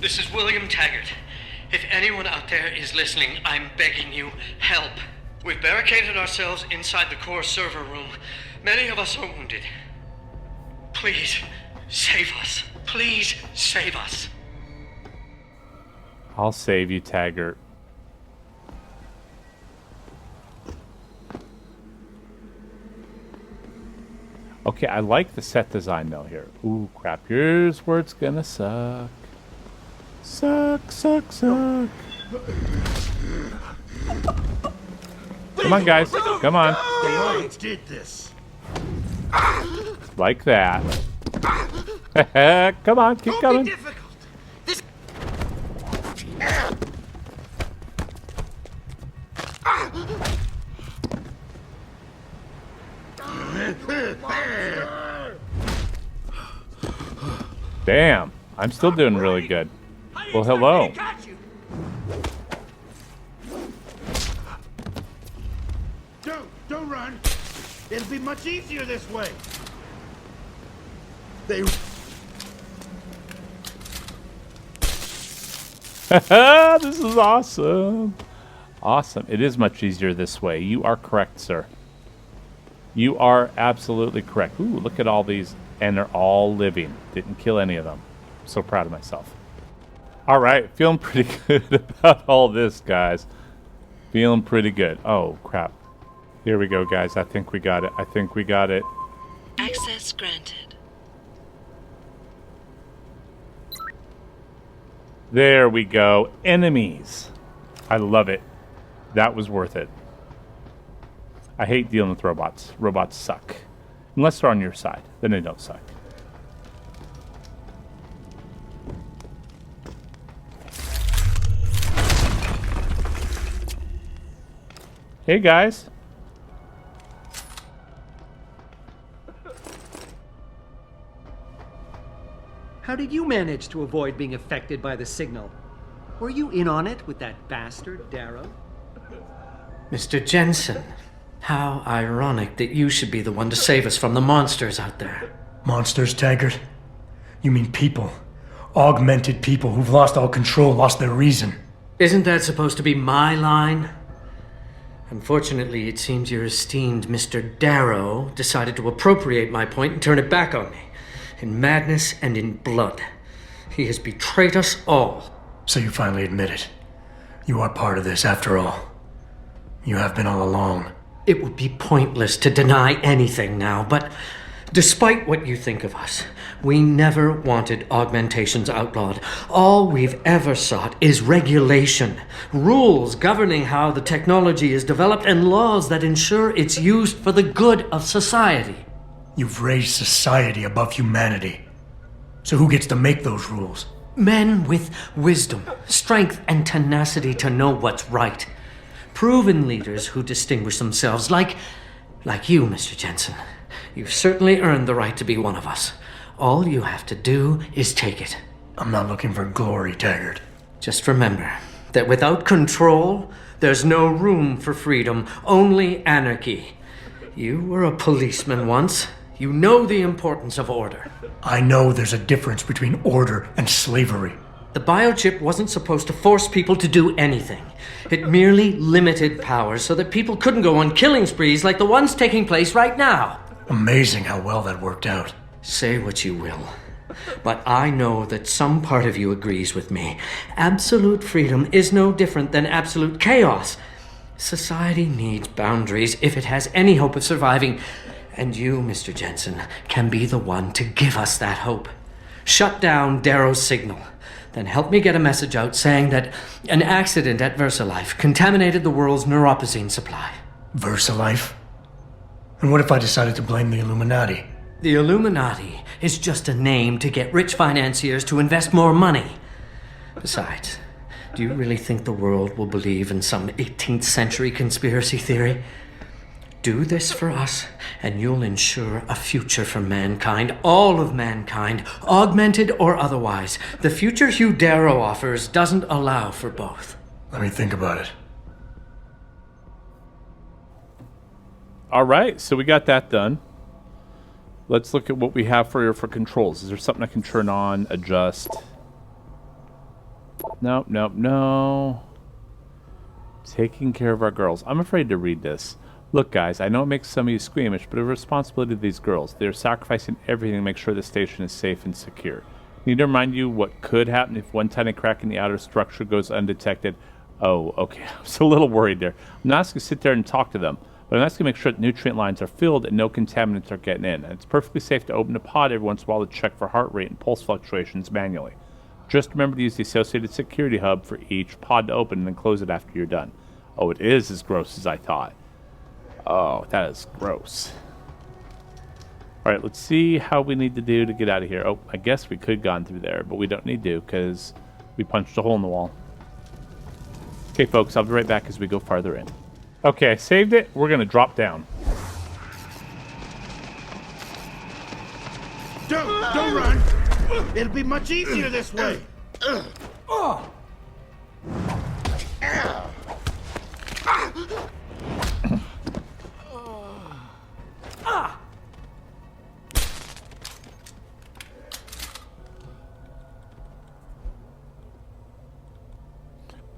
This is William Taggart. If anyone out there is listening, I'm begging you, help. We've barricaded ourselves inside the core server room. Many of us are wounded. Please, save us. Please, save us. I'll save you, Taggart. Okay, I like the set design though here. Ooh, crap. Here's where it's gonna suck. Suck, suck, suck. Come on, guys. Come on. The Lions did this. Like that. Come on, keep coming. This... Damn, I'm still doing really good. Well, hello. Don't run. It'll be much easier this way. They... This is awesome. Awesome. It is much easier this way. You are correct, sir. You are absolutely correct. Ooh, look at all these. And they're all living. Didn't kill any of them. So proud of myself. All right. Feeling pretty good about all this, guys. Feeling pretty good. Oh, crap. Here we go, guys. I think we got it. I think we got it. Access granted. There we go. Enemies. I love it. That was worth it. I hate dealing with robots. Robots suck. Unless they're on your side. Then they don't suck. Hey, guys. How did you manage to avoid being affected by the signal? Were you in on it with that bastard, Darrow? Mr. Jensen, how ironic that you should be the one to save us from the monsters out there. Monsters, Taggart? You mean people. Augmented people who've lost all control, lost their reason. Isn't that supposed to be my line? Unfortunately, it seems your esteemed Mr. Darrow decided to appropriate my point and turn it back on me. In madness and in blood. He has betrayed us all. So you finally admit it. You are part of this after all. You have been all along. It would be pointless to deny anything now, but despite what you think of us, we never wanted augmentations outlawed. All we've ever sought is regulation, rules governing how the technology is developed, and laws that ensure it's used for the good of society. You've raised society above humanity. So who gets to make those rules? Men with wisdom, strength, and tenacity to know what's right. Proven leaders who distinguish themselves like you, Mr. Jensen. You've certainly earned the right to be one of us. All you have to do is take it. I'm not looking for glory, Taggart. Just remember that without control, there's no room for freedom, only anarchy. You were a policeman once. You know the importance of order. I know there's a difference between order and slavery. The biochip wasn't supposed to force people to do anything. It merely limited powers so that people couldn't go on killing sprees like the ones taking place right now. Amazing how well that worked out. Say what you will, but I know that some part of you agrees with me. Absolute freedom is no different than absolute chaos. Society needs boundaries if it has any hope of surviving. And you, Mr. Jensen, can be the one to give us that hope. Shut down Darrow's signal. Then help me get a message out saying that an accident at VersaLife contaminated the world's neuropozyne supply. VersaLife? And what if I decided to blame the Illuminati? The Illuminati is just a name to get rich financiers to invest more money. Besides, do you really think the world will believe in some 18th century conspiracy theory? Do this for us, and you'll ensure a future for mankind, all of mankind, augmented or otherwise. The future Hugh Darrow offers doesn't allow for both. Let me think about it. All right, so we got that done. Let's look at what we have for controls. Is there something I can turn on, adjust? Nope, nope, no. Taking care of our girls. I'm afraid to read this. Look, guys, I know it makes some of you squeamish, but it's a responsibility of these girls. They're sacrificing everything to make sure the station is safe and secure. Need to remind you what could happen if one tiny crack in the outer structure goes undetected. Oh, okay. I was a little worried there. I'm not asking to sit there and talk to them, but I'm asking to make sure that nutrient lines are filled and no contaminants are getting in. And it's perfectly safe to open the pod every once in a while to check for heart rate and pulse fluctuations manually. Just remember to use the associated security hub for each pod to open and then close it after you're done. Oh, it is as gross as I thought. Oh, that is gross. Alright, let's see how we need to do to get out of here. Oh, I guess we could have gone through there, but we don't need to because we punched a hole in the wall. Okay, folks, I'll be right back as we go farther in. Okay, I saved it. We're going to drop down. Don't run. It'll be much easier this way.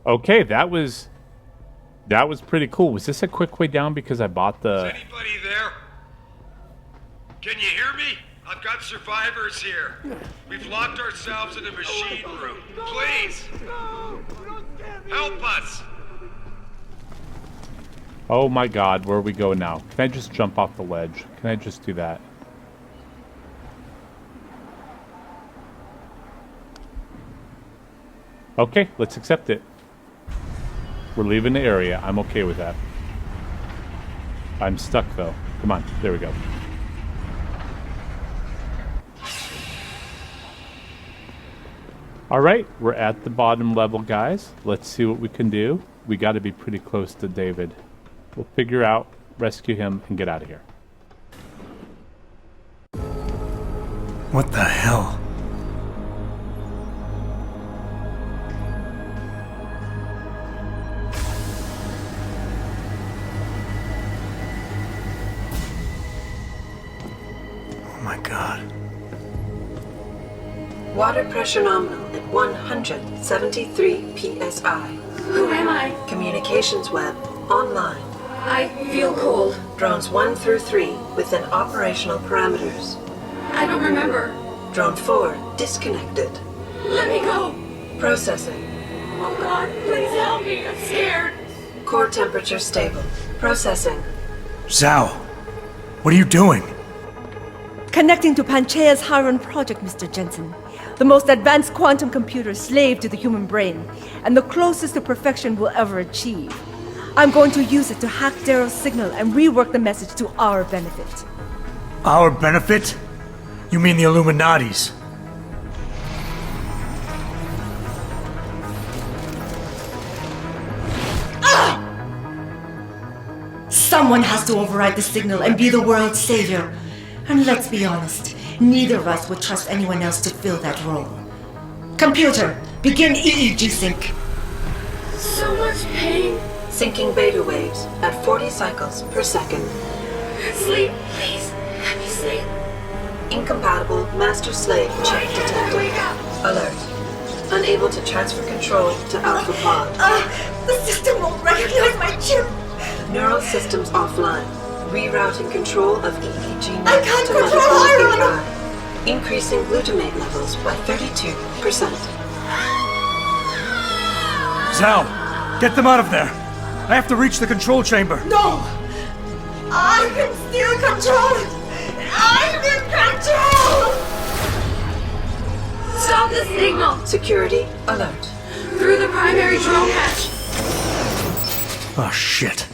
Okay, that was pretty cool. Was this a quick way down because I bought the... Is anybody there? Can you hear me? I've got survivors here. We've locked ourselves in a machine room. Please! Help us! Oh my god, where are we going now? Can I just jump off the ledge? Can I just do that? Okay, let's accept it. We're leaving the area. I'm okay with that. I'm stuck though. Come on, there we go. Alright, we're at the bottom level, guys. Let's see what we can do. We gotta be pretty close to David. We'll figure out, rescue him, and get out of here. What the hell? Oh my god. Water pressure nominal at 173 psi. Who am I? Communications web online. I feel cold. Drones 1 through 3 within operational parameters. I don't remember. Drone 4 disconnected. Let me go. Processing. Oh God, please help me. I'm scared. Core temperature stable. Processing. Zhao, what are you doing? Connecting to Panchaea's Hiron project, Mr. Jensen. The most advanced quantum computer slave to the human brain, and the closest to perfection we'll ever achieve. I'm going to use it to hack Darrow's signal and rework the message to our benefit. Our benefit? You mean the Illuminati's? Someone has to override the signal and be the world's savior. And let's be honest, neither of us would trust anyone else to fill that role. Computer, begin EEG sync. So much pain. Syncing beta waves at 40 cycles per second. Sleep, please. Let me sleep. Incompatible master-slave check detected. Wake up. Alert. Unable to transfer control to Alpha Pod. The system won't recognize my chip. Neural systems offline. Rerouting control of EEG I net can't to control medical Iron. API. Increasing glutamate levels by 32%. Zhao, get them out of there. I have to reach the control chamber. No! I can still control it! I'm in control! Stop the signal. Security alert. Through the primary drone hatch. Oh shit.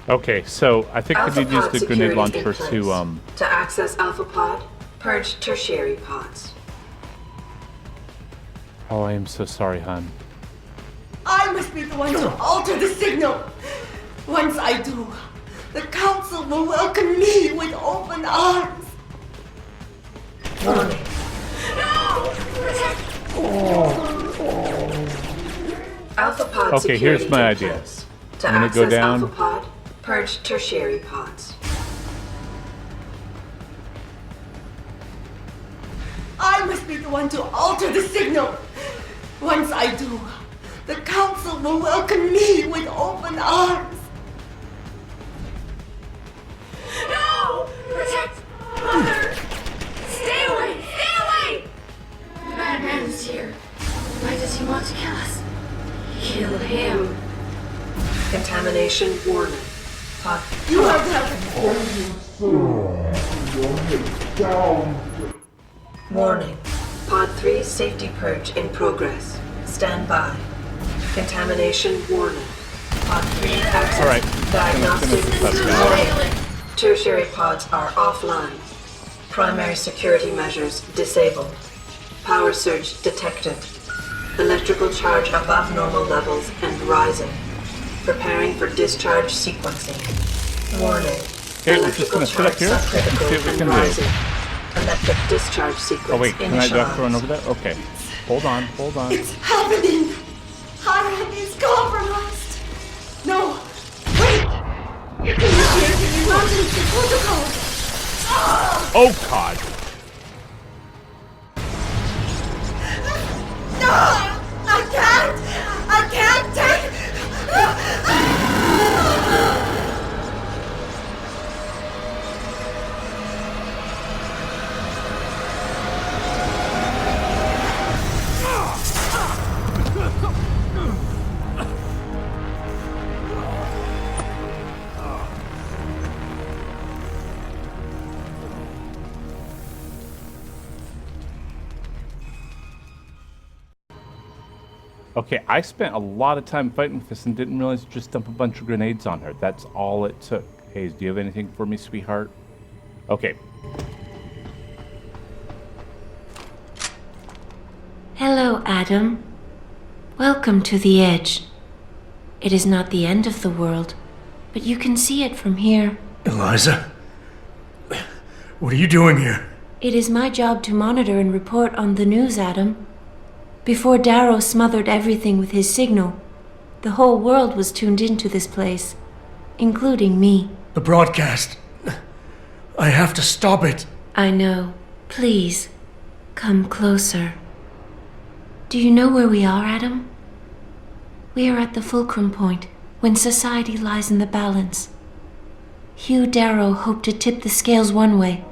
Okay, so I think we need to use the grenade launcher to access Alpha Pod, purge tertiary pods. Oh, I am so sorry, hon. I must be the one to alter the signal. Once I do, the Council will welcome me with open arms. Warning. Alpha pod Okay, security here's my in idea. place. To I'm gonna access go down. Alpha pod, purge tertiary pods. I must be the one to alter the signal. Once I do, the Council will welcome me with open arms. No! Protect Mother! Stay away! Stay away! The bad man is here. Why does he want to kill us? Kill him. Contamination warning. Pod. You have helped. Warning. Pod 3 safety purge in progress. Stand by. Contamination warning. Pod 3 access. All right. Diagnostic Let's go. warning. Tertiary pods are offline. Primary security measures disabled. Power surge detected. Electrical charge above normal levels and rising. Preparing for discharge sequencing. Warning. Okay, we're just gonna sit up here and see what we subcritical can and do. rising. Electric discharge sequence Oh wait, can I duck run initialized. over there? Okay. Hold on, hold on. It's happening. Hiram is compromised. No, wait. You can hear the emergency protocol. Oh God! No, I can't take. Okay, I spent a lot of time fighting with this and didn't realize just dump a bunch of grenades on her. That's all it took. Hayes, do you have anything for me, sweetheart? Okay. Hello, Adam. Welcome to the Edge. It is not the end of the world, but you can see it from here. Eliza? What are you doing here? It is my job to monitor and report on the news, Adam. Before Darrow smothered everything with his signal, the whole world was tuned into this place, including me. The broadcast. I have to stop it. I know. Please, come closer. Do you know where we are, Adam? We are at the fulcrum point, when society lies in the balance. Hugh Darrow hoped to tip the scales one way,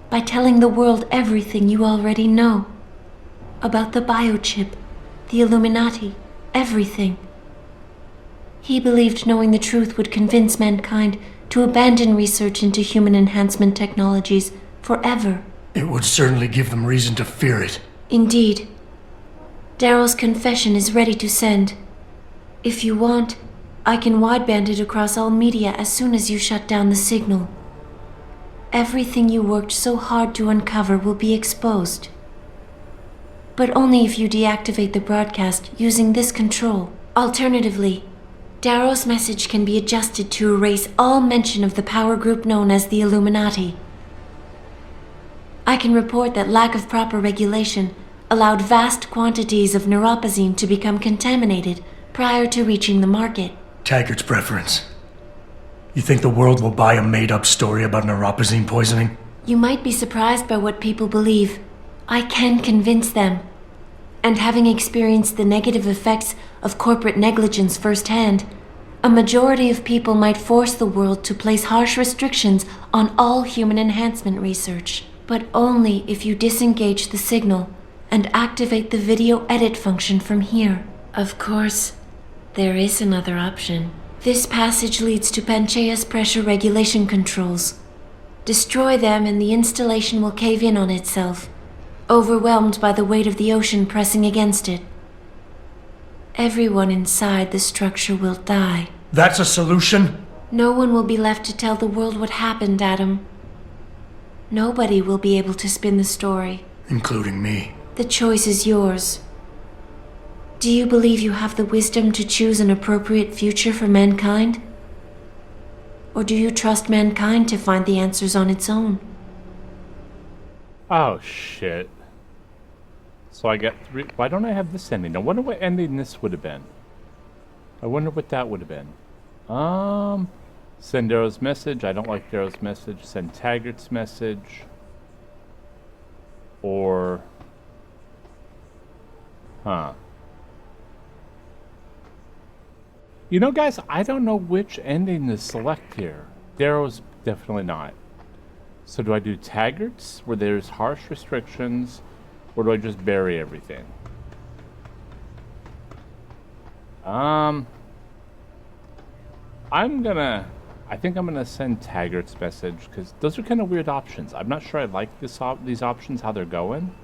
by telling the world everything you already know. About the biochip, the Illuminati, everything. He believed knowing the truth would convince mankind to abandon research into human enhancement technologies forever. It would certainly give them reason to fear it. Indeed. Darrow's confession is ready to send. If you want, I can wideband it across all media as soon as you shut down the signal. Everything you worked so hard to uncover will be exposed. But only if you deactivate the broadcast using this control. Alternatively, Darrow's message can be adjusted to erase all mention of the power group known as the Illuminati. I can report that lack of proper regulation allowed vast quantities of neuropazine to become contaminated prior to reaching the market. Taggart's preference. You think the world will buy a made-up story about neuropazine poisoning? You might be surprised by what people believe. I can convince them. And having experienced the negative effects of corporate negligence firsthand, a majority of people might force the world to place harsh restrictions on all human enhancement research. But only if you disengage the signal and activate the video edit function from here. Of course, there is another option. This passage leads to Panchaea's pressure regulation controls. Destroy them and the installation will cave in on itself, overwhelmed by the weight of the ocean pressing against it. Everyone inside the structure will die. That's a solution? No one will be left to tell the world what happened, Adam. Nobody will be able to spin the story. Including me. The choice is yours. Do you believe you have the wisdom to choose an appropriate future for mankind? Or do you trust mankind to find the answers on its own? Oh shit. So I got 3. Why don't I have this ending? I wonder what ending this would have been. I wonder what that would have been. Send Darrow's message. I don't like Darrow's message. Send Taggart's message. Or... Huh. You know, guys, I don't know which ending to select here. Darrow's definitely not. So do I do Taggart's, where there's harsh restrictions, or do I just bury everything? I think I'm gonna send Taggart's message, because those are kind of weird options. I'm not sure I like these options, how they're going.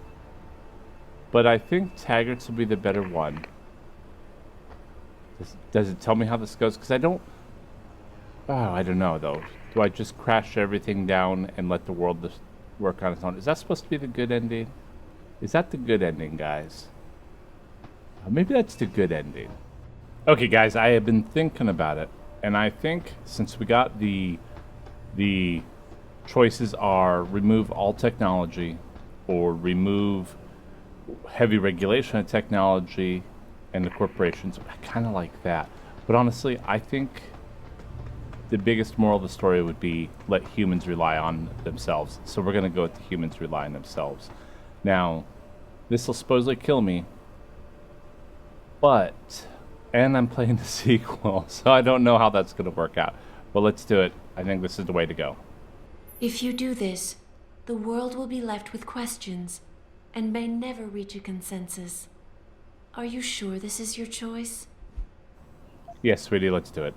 But I think Taggart's will be the better one. Does it tell me how this goes? Because I don't... Oh, I don't know, though. Do I just crash everything down and let the world just work on its own? Is that supposed to be the good ending? Is that the good ending, guys? Maybe that's the good ending. Okay, guys, I have been thinking about it. And I think since we got the choices are remove all technology or remove heavy regulation of technology and the corporations, I kind of like that. But honestly, I think the biggest moral of the story would be let humans rely on themselves. So we're going to go with the humans rely on themselves. Now, this will supposedly kill me, but... And I'm playing the sequel, so I don't know how that's going to work out. But let's do it. I think this is the way to go. If you do this, the world will be left with questions and may never reach a consensus. Are you sure this is your choice? Yes, sweetie, let's do it.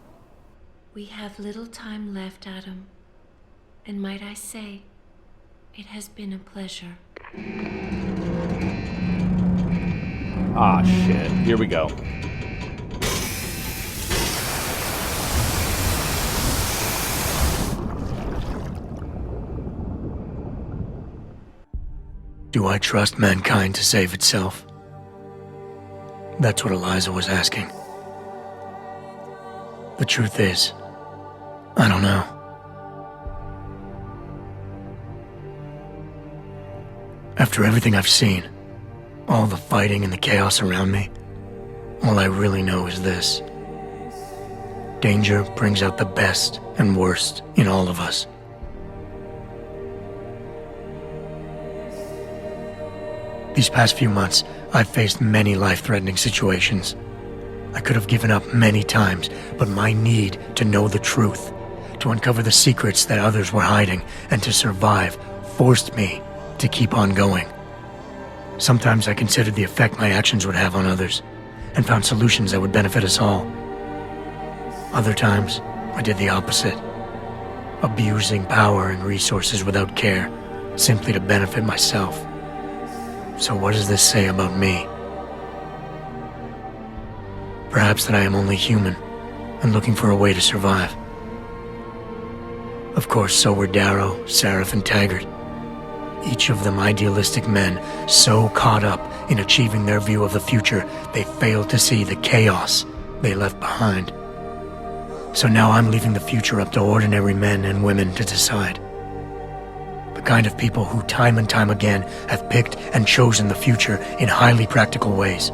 We have little time left, Adam. And might I say, it has been a pleasure. Ah, shit. Here we go. Do I trust mankind to save itself? That's what Eliza was asking. The truth is, I don't know. After everything I've seen, all the fighting and the chaos around me, all I really know is this. Danger brings out the best and worst in all of us. These past few months, I've faced many life-threatening situations. I could have given up many times, but my need to know the truth, to uncover the secrets that others were hiding, and to survive, forced me to keep on going. Sometimes I considered the effect my actions would have on others, and found solutions that would benefit us all. Other times, I did the opposite, abusing power and resources without care, simply to benefit myself. So what does this say about me? Perhaps that I am only human, and looking for a way to survive. Of course, so were Darrow, Seraph, and Taggart. Each of them idealistic men, so caught up in achieving their view of the future, they failed to see the chaos they left behind. So now I'm leaving the future up to ordinary men and women to decide. The kind of people who time and time again have picked and chosen the future in highly practical ways,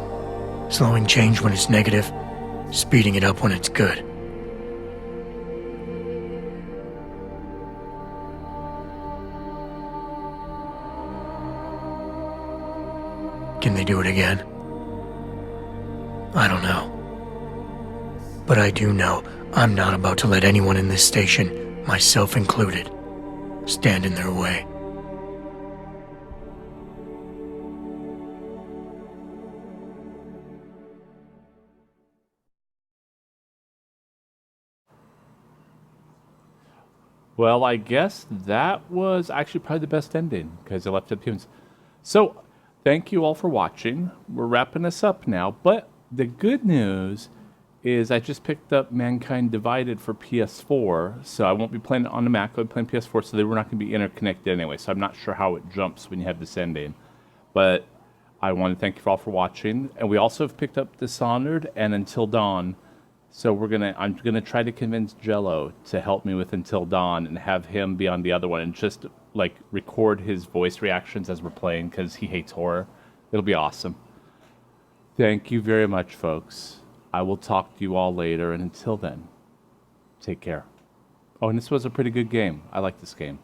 slowing change when it's negative, speeding it up when it's good. Can they do it again? I don't know. But I do know I'm not about to let anyone in this station, myself included, stand in their way. Well, I guess that was actually probably the best ending, because it left up humans. So, thank you all for watching. We're wrapping this up now, but the good news is I just picked up Mankind Divided for PS4, so I won't be playing it on the Mac, I'll be playing PS4, so they were not going to be interconnected anyway, so I'm not sure how it jumps when you have this ending. But I want to thank you all for watching, and we also have picked up Dishonored and Until Dawn, so I'm gonna try to convince Jello to help me with Until Dawn and have him be on the other one and just like record his voice reactions as we're playing, because he hates horror. It'll be awesome. Thank you very much, folks. I will talk to you all later, and until then, take care. Oh, and this was a pretty good game. I like this game.